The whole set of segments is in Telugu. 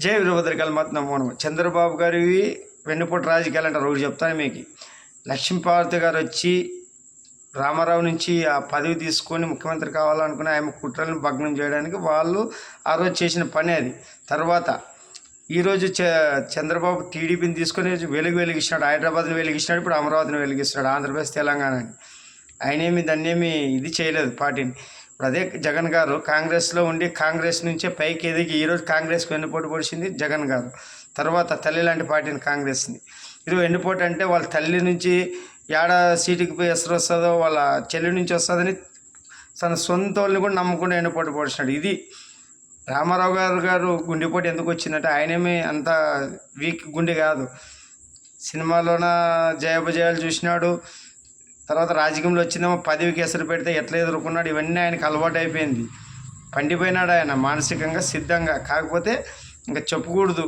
జై వీరభద్రకాళి మాత నమో నమః. చంద్రబాబు గారివి వెన్నుపోటు రాజకీయాలు అంటారు. ఒకటి చెప్తాను మీకు. లక్ష్మీపార్వతి గారు వచ్చి రామారావు నుంచి ఆ పదవి తీసుకొని ముఖ్యమంత్రి కావాలనుకుని ఆమె కుట్రలను భగ్నం చేయడానికి వాళ్ళు ఆ రోజు చేసిన పని అది. తర్వాత ఈరోజు చంద్రబాబు టీడీపీని తీసుకొని వెలిగిస్తున్నాడు. హైదరాబాద్ని వెలిగిస్తున్నాడు, ఇప్పుడు అమరావతిని వెలిగిస్తున్నాడు, ఆంధ్రప్రదేశ్ తెలంగాణని. ఆయనేమి దాన్నేమి ఇది చేయలేదు పార్టీని. ఇప్పుడు అదే జగన్ గారు కాంగ్రెస్లో ఉండి కాంగ్రెస్ నుంచే పైకి ఎదిగి ఈరోజు కాంగ్రెస్కి వెన్నుపోటు పొడిచింది జగన్ గారు. తర్వాత తల్లి లాంటి పార్టీని కాంగ్రెస్ని. ఇది వెన్నుపోటు అంటే వాళ్ళ తల్లి నుంచి ఏడ సీటుకి పోయి ఎసరు వస్తుందో వాళ్ళ చెల్లి నుంచి వస్తుందని తన సొంత వాళ్ళని కూడా నమ్ముకుంటూ వెన్నుపోటు పొడిచినాడు. ఇది రామారావు గారు గుండెపోటు ఎందుకు వచ్చిందంటే ఆయనేమి అంత వీక్ గుండె కాదు. సినిమాలోన జయాపజయాలు చూసినాడు. తర్వాత రాజకీయంలో వచ్చిందేమో పదవికి ఎసరు పెడితే ఎట్లా ఎదుర్కొన్నాడు. ఇవన్నీ ఆయనకు అలవాటు అయిపోయింది. పండిపోయినాడు ఆయన మానసికంగా సిద్ధంగా. కాకపోతే ఇంకా చెప్పకూడదు.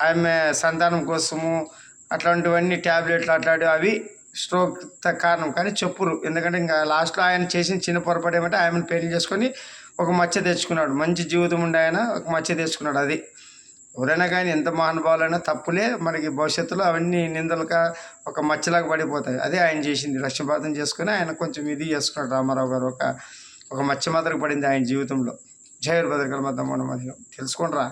ఆమె సంతానం కోసము అట్లాంటివన్నీ ట్యాబ్లెట్లు అట్లాంటివి అవి స్ట్రోక్ కారణం, కానీ చెప్పురు. ఎందుకంటే ఇంకా లాస్ట్లో ఆయన చేసిన చిన్న పొరపాటు ఏమంటే ఆమెను పెళ్లి చేసుకొని ఒక మచ్చ తెచ్చుకున్నాడు. మంచి జీవితం ఉండే ఆయన ఒక మచ్చ తెచ్చుకున్నాడు. అది ఎవరైనా కానీ ఎంత మహానుభావులైనా తప్పులే మనకి భవిష్యత్తులో అవన్నీ నిందలుగా ఒక మచ్చలాగా పడిపోతాయి. అదే ఆయన చేసింది. లక్ష్మీపాతం చేసుకుని ఆయన కొంచెం ఇది చేసుకున్నాడు రామారావు గారు. ఒక మచ్చ మాత్రం పడింది ఆయన జీవితంలో. జై వీరభద్రకాళి మాత నమో నమః. తెలుసుకోండి రా.